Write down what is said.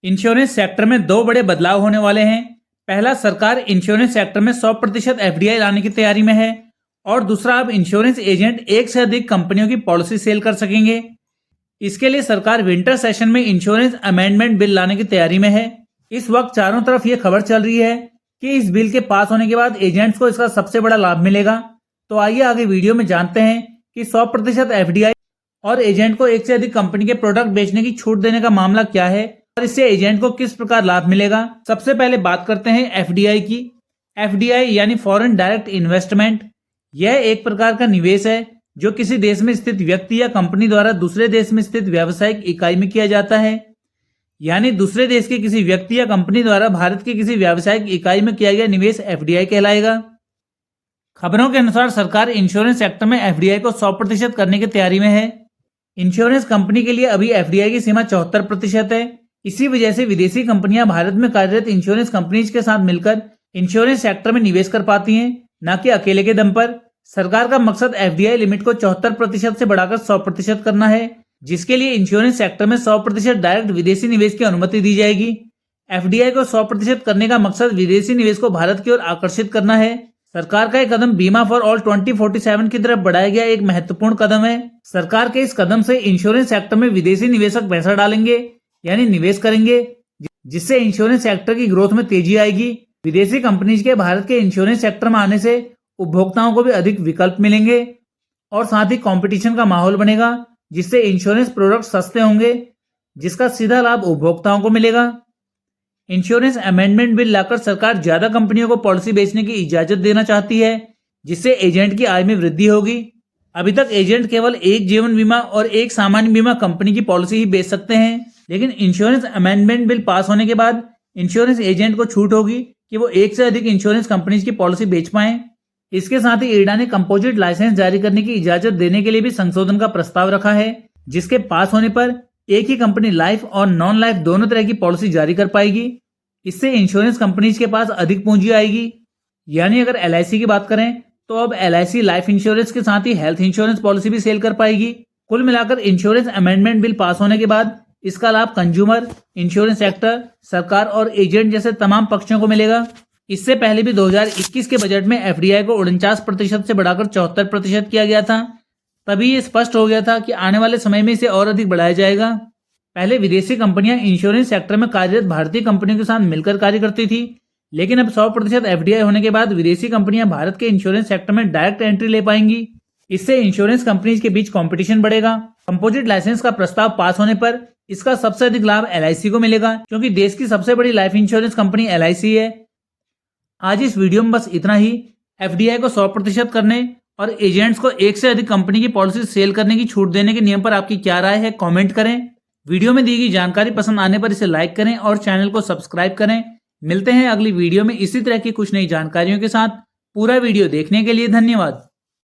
Insurance sector में दो बड़े बदलाव होने वाले हैं। पहला, सरकार इंश्योरेंस सेक्टर में 100% एफडीआई लाने की तैयारी में है और दूसरा, अब इंश्योरेंस एजेंट एक से अधिक कंपनियों की पॉलिसी सेल कर सकेंगे। इसके लिए सरकार विंटर सेशन में इंश्योरेंस अमेंडमेंट बिल लाने की तैयारी में है। इस वक्त चारों तरफ ये खबर चल रही है कि इस बिल के पास होने के बाद एजेंट्स को इसका सबसे बड़ा लाभ मिलेगा। तो आइए आगे वीडियो में जानते हैं कि 100% एफडीआई और एजेंट को एक से अधिक कंपनी के प्रोडक्ट बेचने की छूट देने का मामला क्या है और इससे एजेंट को किस प्रकार लाभ मिलेगा। सबसे पहले बात करते हैं एफडीआई की। एफडीआई यानी फॉरेन डायरेक्ट इन्वेस्टमेंट, यह एक प्रकार का निवेश है जो किसी देश में स्थित व्यक्ति या कंपनी द्वारा दूसरे देश में स्थित व्यावसायिक इकाई में किया जाता है। यानी दूसरे देश के किसी व्यक्ति या कंपनी द्वारा भारत की किसी व्यावसायिक इकाई में किया गया निवेश एफडीआई कहलाएगा। खबरों के अनुसार सरकार इंश्योरेंस सेक्टर में एफडीआई को 100% करने की तैयारी में है। इंश्योरेंस कंपनी के लिए अभी एफडीआई की सीमा 74% है। इसी वजह से विदेशी कंपनियां भारत में कार्यरत इंश्योरेंस कंपनीज के साथ मिलकर इंश्योरेंस सेक्टर में निवेश कर पाती हैं, न कि अकेले के दम पर। सरकार का मकसद एफडीआई लिमिट को 74% से बढ़ाकर 100% करना है, जिसके लिए इंश्योरेंस सेक्टर में 100% डायरेक्ट विदेशी निवेश की अनुमति दी जाएगी। एफडीआई को 100% करने का मकसद विदेशी निवेश को भारत की ओर आकर्षित करना है। सरकार का यह कदम बीमा फॉर ऑल 2047 की तरफ बढ़ाया गया एक महत्वपूर्ण कदम है। सरकार के इस कदम से इंश्योरेंस सेक्टर में विदेशी निवेशक पैसा डालेंगे यानी निवेश करेंगे, जिससे इंश्योरेंस सेक्टर की ग्रोथ में तेजी आएगी। विदेशी कंपनीज के भारत के इंश्योरेंस सेक्टर में आने से उपभोक्ताओं को भी अधिक विकल्प मिलेंगे और साथ ही कंपटीशन का माहौल बनेगा, जिससे इंश्योरेंस प्रोडक्ट सस्ते होंगे, जिसका सीधा लाभ उपभोक्ताओं को मिलेगा। इंश्योरेंस अमेंडमेंट बिल लाकर सरकार ज्यादा कंपनियों को पॉलिसी बेचने की इजाजत देना चाहती है, जिससे एजेंट की आय में वृद्धि होगी। अभी तक एजेंट केवल एक जीवन बीमा और एक सामान्य बीमा कंपनी की पॉलिसी ही बेच सकते हैं, लेकिन इंश्योरेंस अमेंडमेंट बिल पास होने के बाद इंश्योरेंस एजेंट को छूट होगी कि वो एक से अधिक इंश्योरेंस कंपनीज की पॉलिसी बेच पाएं। इसके साथ ही इरडा ने कंपोजिट लाइसेंस जारी करने की इजाजत देने के लिए भी संशोधन का प्रस्ताव रखा है, जिसके पास होने पर एक ही कंपनी लाइफ और नॉन लाइफ दोनों तरह की पॉलिसी जारी कर पाएगी। इससे इंश्योरेंस कंपनीज के पास अधिक पूंजी आएगी। यानी अगर एलआईसी की बात करें तो अब एलआईसी लाइफ इंश्योरेंस के साथ ही हेल्थ इंश्योरेंस पॉलिसी भी सेल कर पाएगी। कुल मिलाकर इंश्योरेंस अमेंडमेंट बिल पास होने के बाद इसका लाभ कंज्यूमर, इंश्योरेंस सेक्टर, सरकार और एजेंट जैसे तमाम पक्षों को मिलेगा। इससे पहले भी 2021 के बजट में एफडीआई को 49% से बढ़ाकर 74% किया गया था। तभी ये स्पष्ट हो गया था कि आने वाले समय में इसे और अधिक बढ़ाया जाएगा। पहले विदेशी कंपनियां इंश्योरेंस सेक्टर में कार्यरत भारतीय कंपनियों के साथ मिलकर कार्य करती थी, लेकिन अब 100% एफडीआई होने के बाद विदेशी कंपनियां भारत के इंश्योरेंस सेक्टर में डायरेक्ट एंट्री ले पाएंगी। इससे इंश्योरेंस कंपनीज के बीच कंपटीशन बढ़ेगा। कंपोजिट लाइसेंस का प्रस्ताव पास होने पर इसका सबसे अधिक लाभ एलआईसी को मिलेगा, क्योंकि देश की सबसे बड़ी लाइफ इंश्योरेंस कंपनी एलआईसी है। आज इस वीडियो में बस इतना ही। एफडीआई को 100% करने और एजेंट्स को एक से अधिक कंपनी की पॉलिसी सेल करने की छूट देने के नियम पर आपकी क्या राय है, कमेंट करें। वीडियो में दी गई जानकारी पसंद आने पर इसे लाइक करें और चैनल को सब्सक्राइब करें। मिलते हैं अगली वीडियो में इसी तरह की कुछ नई जानकारियों के साथ। पूरा वीडियो देखने के लिए धन्यवाद।